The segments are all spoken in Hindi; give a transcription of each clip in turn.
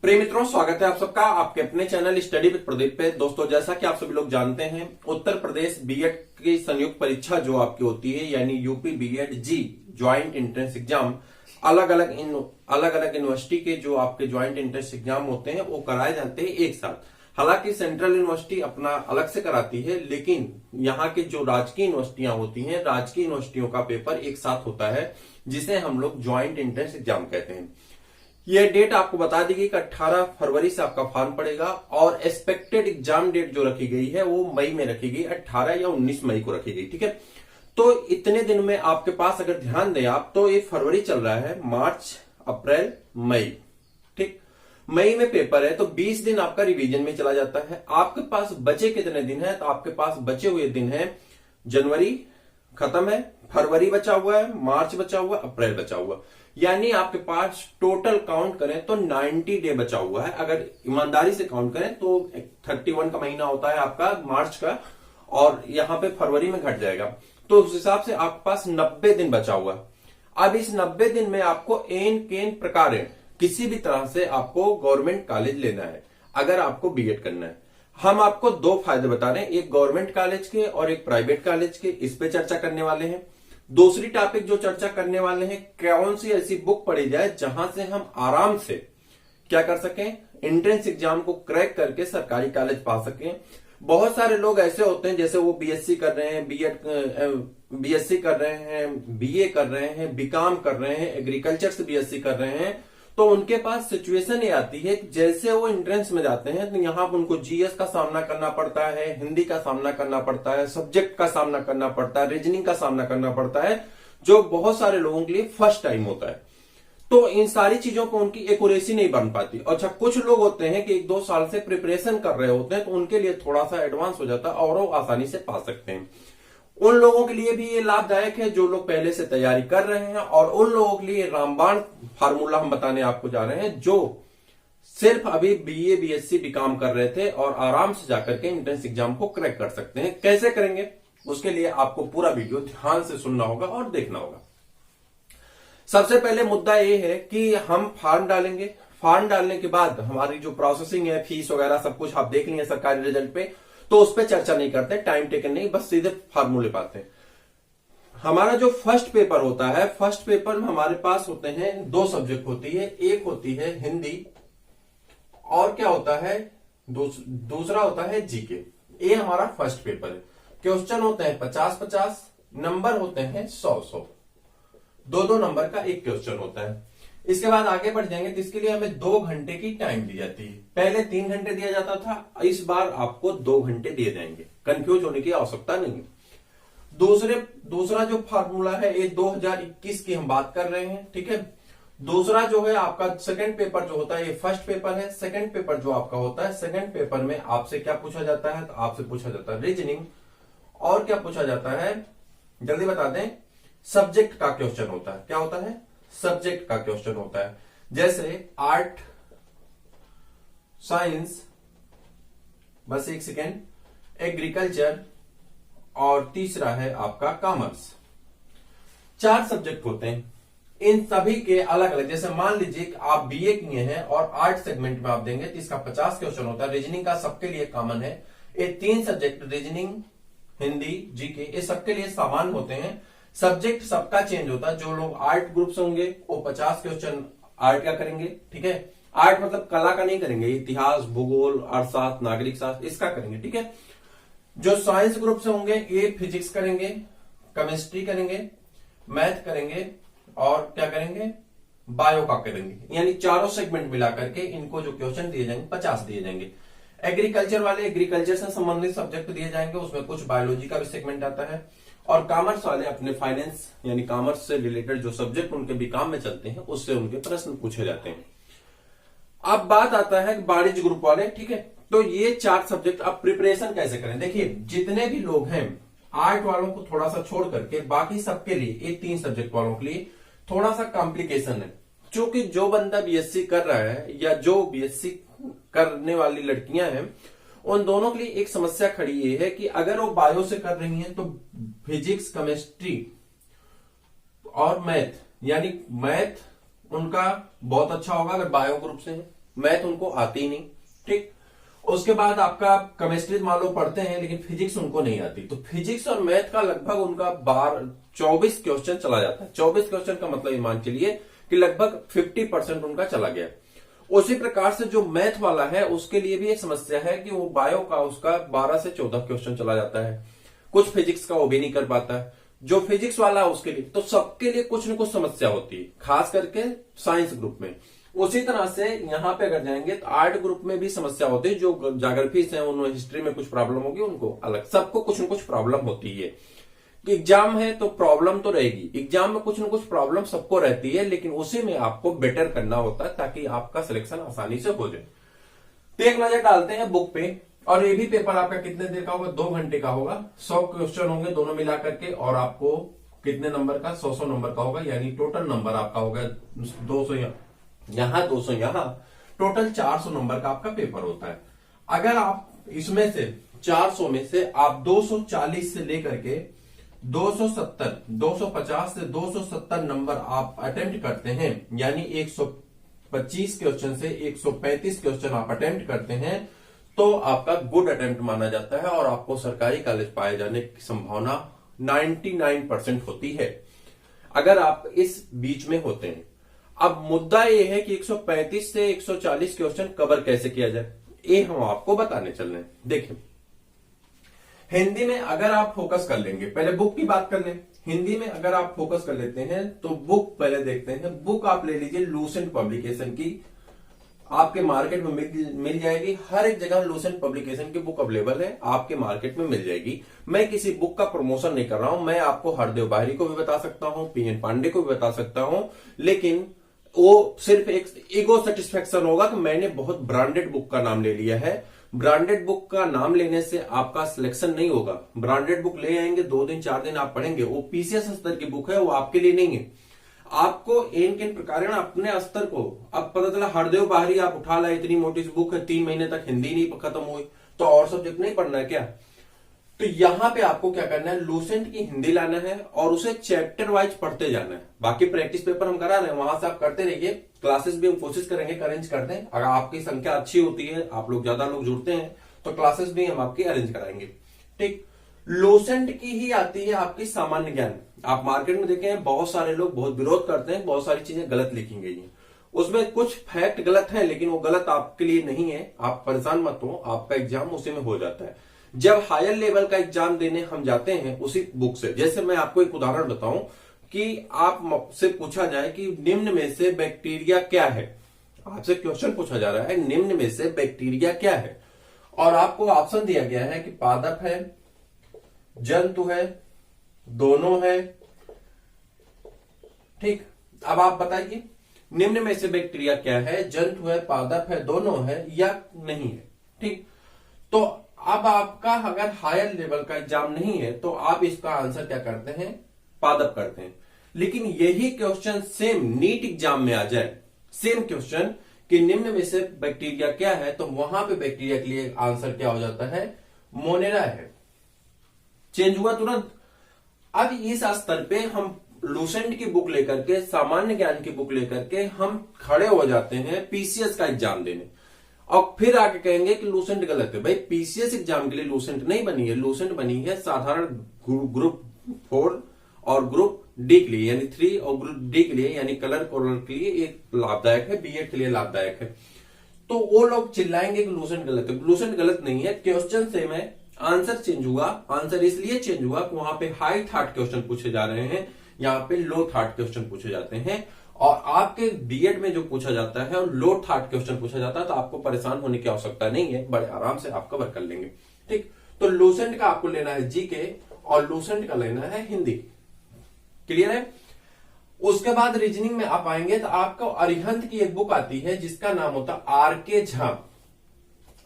प्रिय मित्रों, स्वागत है आप सबका आपके अपने चैनल स्टडी विद प्रदीप पे। दोस्तों, जैसा कि आप सभी लोग जानते हैं, उत्तर प्रदेश बीएड की संयुक्त परीक्षा जो आपकी होती है यानी यूपी बीएड जी ज्वाइंट एंट्रेंस एग्जाम, अलग अलग यूनिवर्सिटी के जो आपके ज्वाइंट एंट्रेंस एग्जाम होते हैं वो कराए जाते हैं एक साथ। हालांकि सेंट्रल यूनिवर्सिटी अपना अलग से कराती है, लेकिन यहाँ की जो राजकीय यूनिवर्सिटियां होती हैं, राजकीय यूनिवर्सिटियों का पेपर एक साथ होता है, जिसे हम लोग ज्वाइंट एंट्रेंस एग्जाम कहते हैं। ये डेट आपको बता दी गई कि 18 फरवरी से आपका फॉर्म पड़ेगा और एक्सपेक्टेड एग्जाम डेट जो रखी गई है वो मई में रखी गई, 18 या 19 मई को रखी गई। ठीक है, तो इतने दिन में आपके पास अगर ध्यान दें आप, तो ये फरवरी चल रहा है, मार्च, अप्रैल, मई। ठीक, मई में पेपर है तो 20 दिन आपका रिवीजन में चला जाता है। आपके पास बचे कितने दिन है? तो आपके पास बचे हुए दिन है, जनवरी खत्म है, फरवरी बचा हुआ है, मार्च बचा हुआ है, अप्रैल बचा हुआ है। यानी आपके पास टोटल काउंट करें तो 90 डे बचा हुआ है। अगर ईमानदारी से काउंट करें तो 31 का महीना होता है आपका मार्च का, और यहां पे फरवरी में घट जाएगा, तो उस हिसाब से आपके पास 90 दिन बचा हुआ। अब इस 90 दिन में आपको एन केन प्रकार किसी भी तरह से आपको गवर्नमेंट कॉलेज लेना है अगर आपको बीएड करना है। हम आपको दो फायदे बता रहे हैं, एक गवर्नमेंट कॉलेज के और एक प्राइवेट कॉलेज के, इस पे चर्चा करने वाले हैं। दूसरी टॉपिक जो चर्चा करने वाले हैं, कौन सी ऐसी बुक पढ़ी जाए जहां से हम आराम से क्या कर सकें, एंट्रेंस एग्जाम को क्रैक करके सरकारी कॉलेज पा सकें। बहुत सारे लोग ऐसे होते हैं जैसे वो बीएससी कर रहे हैं, बीएससी कर रहे हैं, बीए कर रहे हैं, बीकॉम कर रहे हैं, एग्रीकल्चर से बीएससी कर रहे हैं, तो उनके पास सिचुएशन ये आती है कि जैसे वो एंट्रेंस में जाते हैं तो यहां पर उनको जीएस का सामना करना पड़ता है, हिंदी का सामना करना पड़ता है, सब्जेक्ट का सामना करना पड़ता है, रीजनिंग का सामना करना पड़ता है, जो बहुत सारे लोगों के लिए फर्स्ट टाइम होता है। तो इन सारी चीजों पर उनकी एक्यूरेसी नहीं बन पाती। अच्छा, कुछ लोग होते हैं कि 1-2 साल से प्रिपरेशन कर रहे होते हैं, तो उनके लिए थोड़ा सा एडवांस हो जाता है और वो आसानी से पा सकते हैं। उन लोगों के लिए भी ये लाभदायक है जो लोग पहले से तैयारी कर रहे हैं, और उन लोगों के लिए रामबाण फार्मूला हम बताने आपको जा रहे हैं, जो सिर्फ अभी बीए बीएससी बीकॉम कर रहे थे और आराम से जाकर के एंट्रेंस एग्जाम को क्रैक कर सकते हैं। कैसे करेंगे, उसके लिए आपको पूरा वीडियो ध्यान से सुनना होगा और देखना होगा। सबसे पहले मुद्दा ये है कि हम फॉर्म डालेंगे। फॉर्म डालने के बाद हमारी जो प्रोसेसिंग है, फीस वगैरह सब कुछ आप देख लेंगे सरकारी रिजल्ट पे, तो उस पर चर्चा नहीं करते, टाइम टेकन नहीं, बस सीधे फार्मूले पाते हैं। हमारा जो फर्स्ट पेपर होता है, फर्स्ट पेपर में हमारे पास होते हैं 2 सब्जेक्ट होती है, एक होती है हिंदी और क्या होता है, दूसरा होता है जीके। ये हमारा फर्स्ट पेपर है। क्वेश्चन होते हैं 50-50, नंबर होते हैं 100-100, 2-2 नंबर का एक क्वेश्चन होता है। इसके बाद आगे बढ़ जाएंगे तो इसके लिए हमें 2 घंटे की टाइम दी जाती है। पहले 3 घंटे दिया जाता था, इस बार आपको 2 घंटे दिए जाएंगे, कंफ्यूज होने की आवश्यकता नहीं है। दूसरा जो फार्मूला है, ये 2021 की हम बात कर रहे हैं। ठीक है, दूसरा जो है आपका सेकंड पेपर जो होता है, ये फर्स्ट पेपर है। सेकंड पेपर जो आपका होता है, सेकंड पेपर में आपसे क्या पूछा जाता है, तो आपसे पूछा जाता है रीजनिंग, और क्या पूछा जाता है जल्दी बता दें, सब्जेक्ट का क्वेश्चन होता है। क्या होता है? सब्जेक्ट का क्वेश्चन होता है, जैसे आर्ट, साइंस, बस एक सेकेंड, एग्रीकल्चर, और तीसरा है आपका कॉमर्स। 4 सब्जेक्ट होते हैं। इन सभी के अलग अलग, जैसे मान लीजिए कि आप बीए किए हैं और आर्ट सेगमेंट में आप देंगे तो इसका 50 क्वेश्चन होता है। रीजनिंग का सबके लिए कॉमन है। ये 3 सब्जेक्ट, रीजनिंग, हिंदी, जीके, ये सबके लिए समान होते हैं। सब्जेक्ट सबका चेंज होता है। जो लोग आर्ट ग्रुप से होंगे वो 50 क्वेश्चन आर्ट का करेंगे। ठीक है, आर्ट मतलब कला का नहीं करेंगे, इतिहास, भूगोल, अर्थशास्त्र, नागरिक शास्त्र, इसका करेंगे। ठीक है, जो साइंस ग्रुप से होंगे ये फिजिक्स करेंगे, केमिस्ट्री करेंगे, मैथ करेंगे, और क्या करेंगे, बायो का करेंगे। यानी चारों सेगमेंट मिला करके इनको जो क्वेश्चन दिए जाएंगे 50 दिए जाएंगे। एग्रीकल्चर वाले एग्रीकल्चर से संबंधित सब्जेक्ट दिए जाएंगे, उसमें कुछ बायोलॉजी का भी सेगमेंट आता है। और कॉमर्स वाले अपने फाइनेंस यानी कॉमर्स से रिलेटेड जो सब्जेक्ट उनके बीकॉम में चलते हैं उससे उनके प्रश्न पूछे जाते हैं। अब बात आता है वाणिज्य ग्रुप वाले। ठीक है, तो ये 4 सब्जेक्ट अब प्रिपरेशन कैसे करें। देखिए, जितने भी लोग हैं आर्ट वालों को थोड़ा सा छोड़ करके बाकी सबके लिए, ये 3 सब्जेक्ट वालों के लिए थोड़ा सा कॉम्प्लिकेशन है। क्योंकि जो बंदा बीएससी कर रहा है या जो बीएससी करने वाली लड़कियां हैं, उन दोनों के लिए एक समस्या खड़ी ये है कि अगर वो बायो से कर रही हैं तो फिजिक्स, केमिस्ट्री और मैथ, यानी मैथ उनका बहुत अच्छा होगा अगर बायो ग्रुप से है, मैथ उनको आती ही नहीं। ठीक, उसके बाद आपका केमिस्ट्री मान लो पढ़ते हैं लेकिन फिजिक्स उनको नहीं आती, तो फिजिक्स और मैथ का लगभग उनका 24 क्वेश्चन चला जाता है। 24 क्वेश्चन का मतलब ये मान के लिए कि लगभग 50% उनका चला गया। उसी प्रकार से जो मैथ वाला है उसके लिए भी एक समस्या है कि वो बायो का उसका 12 से 14 क्वेश्चन चला जाता है, कुछ फिजिक्स का वो भी नहीं कर पाता है। जो फिजिक्स वाला है उसके लिए, तो सबके लिए कुछ न कुछ समस्या होती है, खास करके साइंस ग्रुप में। उसी तरह से यहां पे अगर जाएंगे तो आर्ट ग्रुप में भी समस्या होती है। जो ज्योग्राफी है उन्हें हिस्ट्री में कुछ प्रॉब्लम होगी, उनको अलग, सबको कुछ न कुछ प्रॉब्लम होती है। एग्जाम है तो प्रॉब्लम तो रहेगी, एग्जाम में कुछ न कुछ प्रॉब्लम सबको रहती है, लेकिन उसी में आपको बेटर करना होता है ताकि आपका सिलेक्शन आसानी से हो जाए। तो एक नजर डालते हैं बुक पे, और ये भी पेपर आपका कितने देर का होगा, 2 घंटे का होगा। 100 क्वेश्चन होंगे दोनों मिलाकर के, और आपको कितने नंबर का, 100 नंबर का होगा, यानी टोटल नंबर आपका होगा 200 यहां 200 यहां, टोटल 400 नंबर का आपका पेपर होता है। अगर आप इसमें से 400 में से आप 240 से लेकर के 250 से 270 नंबर आप अटेम्प्ट करते हैं, यानी 125 क्वेश्चन से 135 क्वेश्चन आप अटेम्प्ट करते हैं, तो आपका गुड अटेम्प्ट माना जाता है और आपको सरकारी कॉलेज पाए जाने की संभावना 99% होती है अगर आप इस बीच में होते हैं। अब मुद्दा यह है कि 135 से 140 क्वेश्चन कवर कैसे किया जाए, ये हम आपको बताने चल रहे हैं। देखिए, हिंदी में अगर आप फोकस कर लेंगे, पहले बुक की बात कर लें। हिंदी में अगर आप फोकस कर लेते हैं तो बुक पहले देखते हैं। बुक आप ले लीजिए लूसेंट पब्लिकेशन की, आपके मार्केट में मिल जाएगी। हर एक जगह लूसेंट पब्लिकेशन की बुक अवेलेबल है, आपके मार्केट में मिल जाएगी। मैं किसी बुक का प्रमोशन नहीं कर रहा हूं, मैं आपको हरदेव बाहरी को भी बता सकता हूं, पीएन पांडे को भी बता सकता हूं, लेकिन वो सिर्फ एक ईगो सेटिस्फेक्शन होगा कि मैंने बहुत ब्रांडेड बुक का नाम ले लिया है। ब्रांडेड बुक का नाम लेने से आपका सिलेक्शन नहीं होगा। ब्रांडेड बुक ले आएंगे, 2 दिन 4 दिन आप पढ़ेंगे, वो पीसीएस स्तर की बुक है, वो आपके लिए नहीं है। आपको इन किन प्रकार अपने स्तर को, अब पता चला हरदेव बाहरी आप उठा लाए, इतनी मोटी सी बुक है, 3 महीने तक हिंदी नहीं खत्म हुई, तो और सब्जेक्ट नहीं पढ़ना है क्या? तो यहां पे आपको क्या करना है, लूसेंट की हिंदी लाना है और उसे चैप्टर वाइज पढ़ते जाना है। बाकी प्रैक्टिस पेपर हम करा रहे हैं, वहां से आप करते रहिए। क्लासेस भी हम कोशिश करेंगे अरेंज करते हैं, अगर आपकी संख्या अच्छी होती है, आप लोग ज्यादा लोग जुड़ते हैं, तो क्लासेस भी हम आपकी अरेंज कराएंगे। ठीक, लूसेंट की ही आती है आपकी सामान्य ज्ञान। आप मार्केट में देखें बहुत सारे लोग बहुत विरोध करते हैं, बहुत सारी चीजें गलत लिखी गई हैं, उसमें कुछ फैक्ट गलत है, लेकिन वो गलत आपके लिए नहीं है। आप परेशान मत हो, आपका एग्जाम उसी में हो जाता है। जब हायर लेवल का एग्जाम देने हम जाते हैं उसी बुक से, जैसे मैं आपको एक उदाहरण बताऊं कि आपसे पूछा जाए कि निम्न में से बैक्टीरिया क्या है, आपसे क्वेश्चन पूछा जा रहा है निम्न में से बैक्टीरिया क्या है, और आपको ऑप्शन दिया गया है कि पादप है, जंतु है, दोनों है। ठीक, अब आप बताइए निम्न में से बैक्टीरिया क्या है, जंतु है, पादप है, दोनों है या नहीं है। ठीक, तो अब आपका अगर हायर लेवल का एग्जाम नहीं है तो आप इसका आंसर क्या करते हैं, पादप करते हैं। लेकिन यही क्वेश्चन सेम नीट एग्जाम में आ जाए, सेम क्वेश्चन कि निम्न में से बैक्टीरिया क्या है, तो वहां पे बैक्टीरिया के लिए आंसर क्या हो जाता है, मोनेरा है। चेंज हुआ तुरंत। अब इस स्तर पे हम लूसेंट की बुक लेकर के, सामान्य ज्ञान की बुक लेकर के हम खड़े हो जाते हैं पीसीएस का एग्जाम देने, और फिर आके कहेंगे कि लूसेंट गलत है। भाई पीसीएस एग्जाम के लिए लूसेंट नहीं बनी है, लूसेंट बनी है साधारण ग्रुप 4 और ग्रुप डी के लिए, यानी 3 और ग्रुप डी के लिए, यानी कलर कोरल के लिए एक लाभदायक है, बीएड के लिए लाभदायक है। तो वो लोग चिल्लाएंगे कि लूसेंट गलत है। लूसेंट गलत नहीं है, क्वेश्चन सेम है, आंसर चेंज हुआ। आंसर इसलिए चेंज हुआ कि वहां पे हाई थॉट क्वेश्चन पूछे जा रहे हैं, यहाँ पे लो थॉट क्वेश्चन पूछे जाते हैं। और आपके बीएड में जो पूछा जाता है और लो थॉट क्वेश्चन पूछा जाता है, तो आपको परेशान होने की आवश्यकता नहीं है, बड़े आराम से आप कवर कर लेंगे। ठीक, तो लूसेंट का आपको लेना है जीके और लूसेंट का लेना है हिंदी। क्लियर है? उसके बाद रीजनिंग में आप आएंगे तो आपको अरिहंत की एक बुक आती है जिसका नाम होता है आरके झा।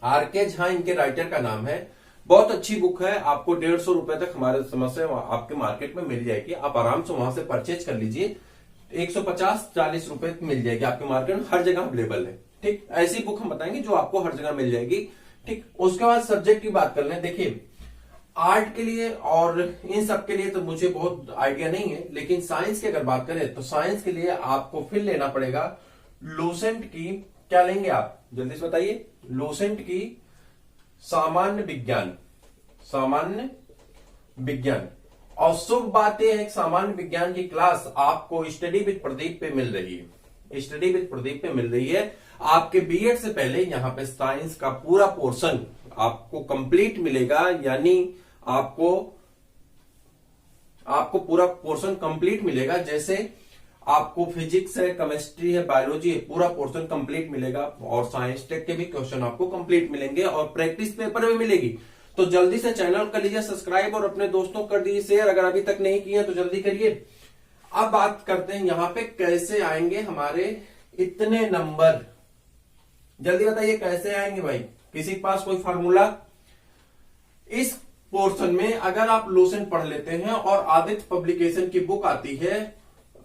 आरके झा इनके राइटर का नाम है। बहुत अच्छी बुक है, आपको 150 रुपए तक हमारे समझ से आपके मार्केट में मिल जाएगी। आप आराम से वहां से परचेज कर लीजिए, 150-40 रुपए मिल जाएगी आपके मार्केट में, हर जगह अवेलेबल है। ठीक, ऐसी बुक हम बताएंगे जो आपको हर जगह मिल जाएगी। ठीक, उसके बाद सब्जेक्ट की बात कर लें। देखिए आर्ट के लिए और इन सब के लिए तो मुझे बहुत आइडिया नहीं है, लेकिन साइंस की अगर बात करें तो साइंस के लिए आपको फिर लेना पड़ेगा लूसेंट की क्या लेंगे आप, जल्दी से बताइए। लूसेंट की सामान्य विज्ञान। और शुभ बात यह है कि सामान्य विज्ञान की क्लास आपको स्टडी विद प्रदीप पे मिल रही है। स्टडी विद प्रदीप पे मिल रही है। आपके बीएड से पहले यहाँ पे साइंस का पूरा पोर्शन आपको कंप्लीट मिलेगा, यानी आपको पूरा पोर्शन कंप्लीट मिलेगा। जैसे आपको फिजिक्स है, केमिस्ट्री है, बायोलॉजी है, पूरा पोर्शन कंप्लीट मिलेगा। और साइंस टेक के भी क्वेश्चन आपको कंप्लीट मिलेंगे और प्रैक्टिस पेपर भी मिलेगी। तो जल्दी से चैनल कर लीजिए सब्सक्राइब और अपने दोस्तों कर दीजिए शेयर, अगर अभी तक नहीं किए तो जल्दी करिए। अब बात करते हैं यहाँ पे कैसे आएंगे हमारे इतने नंबर, जल्दी बताइए कैसे आएंगे भाई, किसी के पास कोई फार्मूला। इस पोर्शन में अगर आप लूसेंट पढ़ लेते हैं और आदित्य पब्लिकेशन की बुक आती है,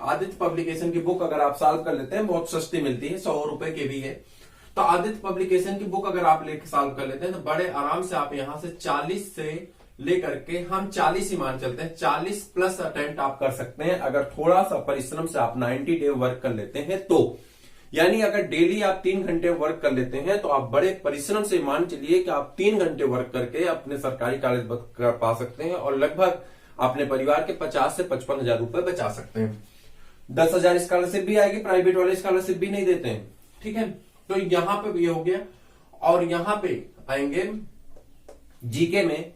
आदित्य पब्लिकेशन की बुक अगर आप सॉल्व कर लेते हैं, बहुत सस्ती मिलती है, 100 रुपए की भी है। तो आदित्य पब्लिकेशन की बुक अगर आप लेकर सॉल्व कर लेते हैं तो बड़े आराम से आप यहां से 40 से लेकर के हम 40 ही मान चलते हैं, 40 प्लस अटेम्प्ट आप कर सकते हैं अगर थोड़ा सा परिश्रम से आप 90 डे वर्क कर लेते हैं तो। यानी अगर डेली आप 3 घंटे वर्क कर लेते हैं तो आप बड़े परिश्रम से मान चलिए कि आप 3 घंटे वर्क करके अपने सरकारी कॉलेज कर पा सकते हैं और लगभग अपने परिवार के 50 से 55 हजार रुपए बचा सकते हैं। 10,000 स्कॉलरशिप भी आएगी, प्राइवेट वाले स्कॉलरशिप भी नहीं देते हैं, ठीक है। तो यहां पे ये हो गया। और यहां पे आएंगे जीके में।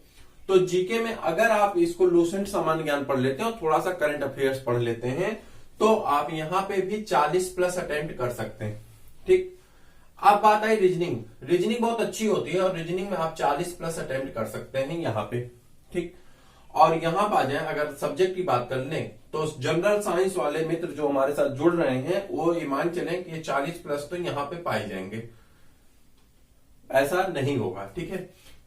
तो जीके में अगर आप इसको लूसेंट सामान्य ज्ञान पढ़ लेते हैं और थोड़ा सा करंट अफेयर्स पढ़ लेते हैं तो आप यहां पे भी 40 प्लस अटेम्प्ट कर सकते हैं, ठीक। अब बात आई रीजनिंग बहुत अच्छी होती है और रीजनिंग में आप 40 प्लस अटेम्प्ट कर सकते हैं यहां पे, ठीक। और यहां पर आ जाए अगर सब्जेक्ट की बात कर लें तो जनरल साइंस वाले मित्र जो हमारे साथ जुड़ रहे हैं वो ईमान चलें कि 40 प्लस तो यहां पे पाए जाएंगे। ऐसा नहीं होगा, ठीक है,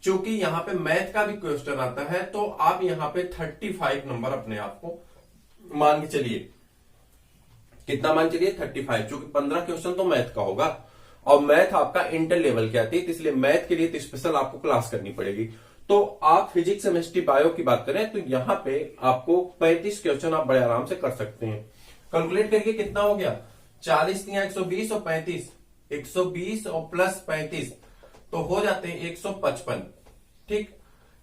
क्योंकि यहां पे मैथ का भी क्वेश्चन आता है तो आप यहां पे 35 नंबर अपने आप को मान के चलिए। कितना मान चलिए 35, क्योंकि 15 क्वेश्चन तो मैथ का होगा और मैथ आपका इंटर लेवल की आती है, इसलिए मैथ के लिए तो स्पेशल आपको क्लास करनी पड़ेगी। तो आप फिजिक्स, केमिस्ट्री, बायो की बात करें तो यहां पे आपको 35 क्वेश्चन आप बड़े आराम से कर सकते हैं। कैलकुलेट करिए कितना हो गया, 40 या 120 और 35, 120 और प्लस 35 तो हो जाते हैं 155, ठीक।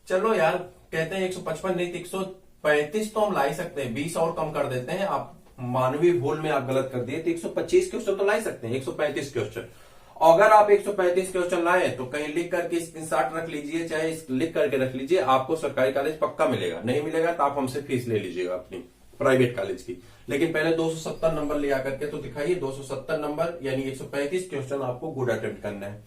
चलो यार कहते हैं 155 नहीं तो 135 तो हम ला ही सकते हैं, 20 और कम कर देते हैं। आप मानवीय भूल में आप गलत कर दिए तो 125 क्वेश्चन तो ला ही सकते हैं, 135 क्वेश्चन। अगर आप 135 क्वेश्चन लाए तो कहीं लिख करके स्क्रीनशॉट रख लीजिए, चाहे लिख करके रख लीजिए, आपको सरकारी कॉलेज पक्का मिलेगा। नहीं मिलेगा तो आप हमसे फीस ले लीजिएगा अपनी प्राइवेट कॉलेज की, लेकिन पहले 270 नंबर ले आकर के तो दिखाइए। 270 नंबर यानी 135 क्वेश्चन आपको गुड अटेम्प्ट करना है।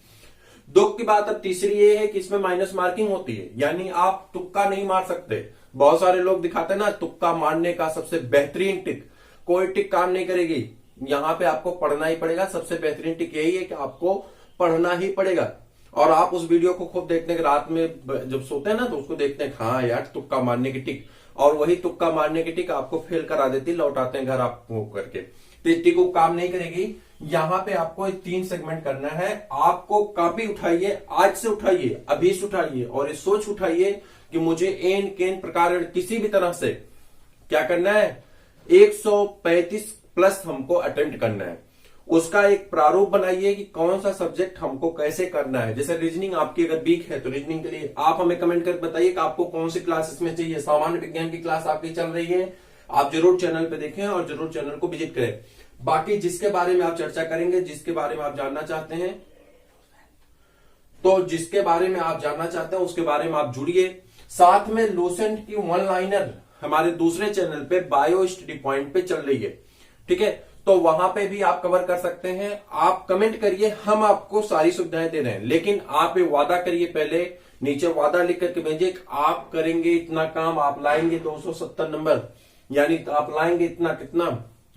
दुख की बात अब तीसरी ये है कि इसमें माइनस मार्किंग होती है, यानी आप तुक्का नहीं मार सकते। बहुत सारे लोग दिखाते हैं ना तुक्का मारने का सबसे बेहतरीन टिक, कोई टिक काम नहीं करेगी। यहां पे आपको पढ़ना ही पड़ेगा। सबसे बेहतरीन टिक यही है कि आपको पढ़ना ही पड़ेगा। और आप उस वीडियो को खूब देखने के रात में जब सोते हैं ना तो उसको देखते हैं, हाँ यार तुक्का मारने की टिक, और वही तुक्का मारने की टिक आपको फेल करा देती, लौटाते हैं घर आप करके। तो टिक को काम नहीं करेगी। यहां पे आपको 3 सेगमेंट करना है। आपको कॉपी उठाइए, आज से उठाइए, अभी से उठाइए और ये सोच उठाइए कि मुझे एन केन प्रकार किसी भी तरह से क्या करना है, 135 प्लस हमको अटेम्प्ट करना है। उसका एक प्रारूप बनाइए कि कौन सा सब्जेक्ट हमको कैसे करना है। जैसे रीजनिंग आपकी अगर वीक है तो रीजनिंग के लिए आप हमें कमेंट कर बताइए कि आपको कौन सी क्लास इसमें चाहिए। सामान्य विज्ञान की क्लास आपकी चल रही है, आप जरूर चैनल पे देखें और जरूर चैनल को विजिट करें। बाकी जिसके बारे में आप चर्चा करेंगे, जिसके बारे में आप जानना चाहते हैं, तो जिसके बारे में आप जानना चाहते हैं उसके बारे में आप जुड़िए। साथ में लूसेंट की 1 लाइनर हमारे दूसरे चैनल पे बायो स्टडी पॉइंट पे चल रही है, ठीक है, तो वहां पे भी आप कवर कर सकते हैं। आप कमेंट करिए, हम आपको सारी सुविधाएं दे रहे हैं, लेकिन आप ये वादा करिए, पहले नीचे वादा लिख करके भेजिए, आप करेंगे इतना काम, आप लाएंगे 270 नंबर, यानी आप लाएंगे इतना, कितना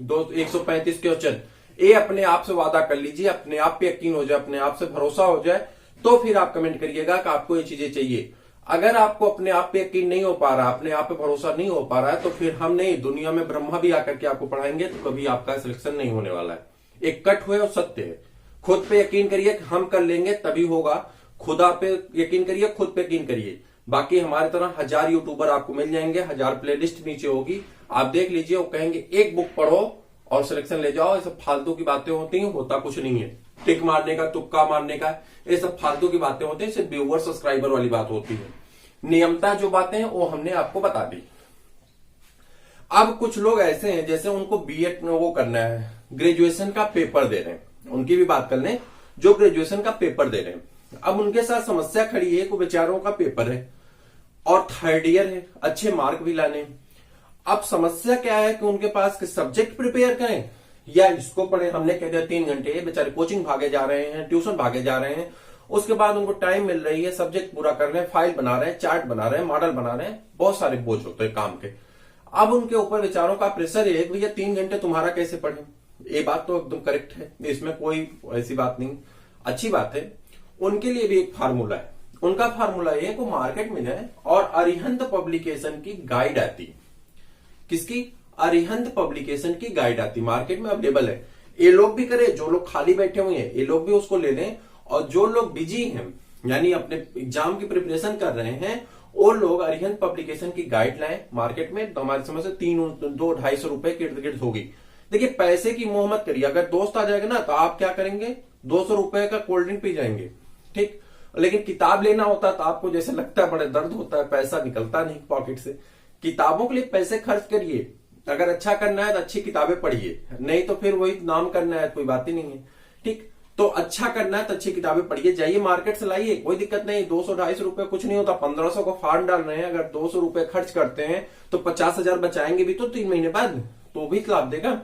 135 क्वेश्चन। ये अपने आप से वादा कर लीजिए, अपने आप पे यकीन हो जाए, अपने आप से भरोसा हो जाए, तो फिर आप कमेंट करिएगा कि आपको ये चीजें चाहिए। अगर आपको अपने आप पे यकीन नहीं हो पा रहा, अपने आप पे भरोसा नहीं हो पा रहा है, तो फिर हम नहीं, दुनिया में ब्रह्मा भी आकर के आपको पढ़ाएंगे तो कभी आपका सिलेक्शन नहीं होने वाला है। एक कट हुए और सत्य है। खुद पे यकीन करिए कि हम कर लेंगे तभी होगा। खुदा पे यकीन करिए, खुद पे यकीन करिए। बाकी हमारे तरह 1000 यूट्यूबर आपको मिल जाएंगे, 1000 प्लेलिस्ट नीचे होगी, आप देख लीजिए। वो कहेंगे एक बुक पढ़ो और सिलेक्शन ले जाओ, ये सब फालतू की बातें होती हैं, होता कुछ नहीं है। टिक मारने का, तुक्का मारने का, ये सब फालतू की बातें होती है। सिर्फ व्यूअर सब्सक्राइबर वाली बात होती है। नियमता जो बातें हैं वो हमने आपको बता दी। अब कुछ लोग ऐसे हैं जैसे उनको बीएड में वो करना है, ग्रेजुएशन का पेपर दे रहे हैं, उनकी भी बात कर लें, जो ग्रेजुएशन का पेपर दे रहे हैं। अब उनके साथ समस्या खड़ी है कि बेचारों का पेपर है और थर्ड ईयर है, अच्छे मार्क भी लाने। अब समस्या क्या है कि उनके पास कि सब्जेक्ट प्रिपेयर करें या इसको पढ़े। हमने कह दिया 3 घंटे, बेचारे कोचिंग भागे जा रहे हैं, ट्यूशन भागे जा रहे हैं, उसके बाद उनको टाइम मिल रही है, सब्जेक्ट पूरा कर रहे हैं, फाइल बना रहे हैं, चार्ट बना रहे हैं, मॉडल बना रहे हैं, बहुत सारे बोझ होते हैं काम के। अब उनके ऊपर बेचारों का प्रेशर है भैया 3 घंटे तुम्हारा कैसे पढ़े। ये बात तो एकदम करेक्ट है, इसमें कोई ऐसी बात नहीं, अच्छी बात है। उनके लिए भी एक फार्मूला है, उनका फार्मूला ये को मार्केट में जाए और अरिहंत पब्लिकेशन की गाइड आती। किसकी? अरिहंत पब्लिकेशन की गाइड आती, मार्केट में अवेलेबल है। ये लोग भी करें, जो लोग खाली बैठे हुए हैं ये लोग भी उसको ले लें, और जो लोग बिजी हैं यानी अपने एग्जाम की प्रिपरेशन कर रहे हैं वो लोग अरिहंत पब्लिकेशन की गाइड लाएं मार्केट में। तो हमारी समझ से 200-250 रुपए के इर्द गिर्द होगी। देखिए पैसे की मोह मत करिए, अगर दोस्त आ जाएगा ना तो आप क्या करेंगे, 200 रुपए का कोल्ड ड्रिंक पी जाएंगे, ठीक। लेकिन किताब लेना होता है तो आपको जैसे लगता है बड़े दर्द होता है, पैसा निकलता नहीं पॉकेट से। किताबों के लिए पैसे खर्च करिए, अगर अच्छा करना है तो अच्छी किताबें पढ़िए, नहीं तो फिर वही नाम करना है, कोई बात ही नहीं है, ठीक। तो अच्छा करना है तो अच्छी किताबें पढ़िए, जाइए मार्केट से लाइए, कोई दिक्कत नहीं। 200-250 रुपए कुछ नहीं होता, 1500 को फार्म डाल रहे हैं, अगर 200 रुपए खर्च करते हैं तो 50,000 बचाएंगे भी तो 3 महीने बाद, तो भी लाभ देगा।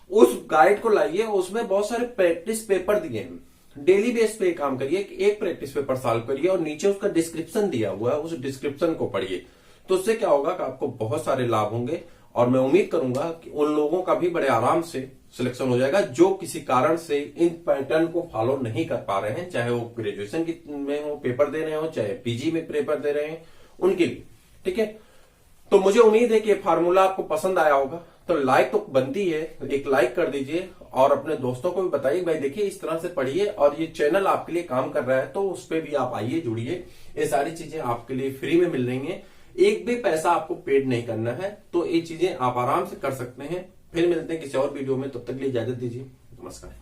उस गाइड को लाइए, उसमें बहुत सारे प्रैक्टिस पेपर दिए हैं, डेली बेस पे काम करिए, एक प्रैक्टिस पेपर सॉल्व करिए और नीचे उसका डिस्क्रिप्शन दिया हुआ है, उस डिस्क्रिप्शन को पढ़िए। तो उससे क्या होगा कि आपको बहुत सारे लाभ होंगे और मैं उम्मीद करूंगा कि उन लोगों का भी बड़े आराम से सिलेक्शन हो जाएगा जो किसी कारण से इन पैटर्न को फॉलो नहीं कर पा रहे हैं, चाहे वो ग्रेजुएशन में हो पेपर दे रहे हो, चाहे पीजी में पेपर दे रहे हैं, उनके लिए, ठीक है। तो मुझे उम्मीद है कि ये फार्मूला आपको पसंद आया होगा, तो लाइक तो बनती है, एक लाइक कर दीजिए और अपने दोस्तों को भी बताइए भाई देखिए इस तरह से पढ़िए, और ये चैनल आपके लिए काम कर रहा है तो उस पर भी आप आइए, जुड़िए। ये सारी चीजें आपके लिए फ्री में मिल रही हैं, एक भी पैसा आपको पेड नहीं करना है, तो ये चीजें आप आराम से कर सकते हैं। फिर मिलते हैं किसी और वीडियो में, तब तक के लिए इजाजत दीजिए, नमस्कार।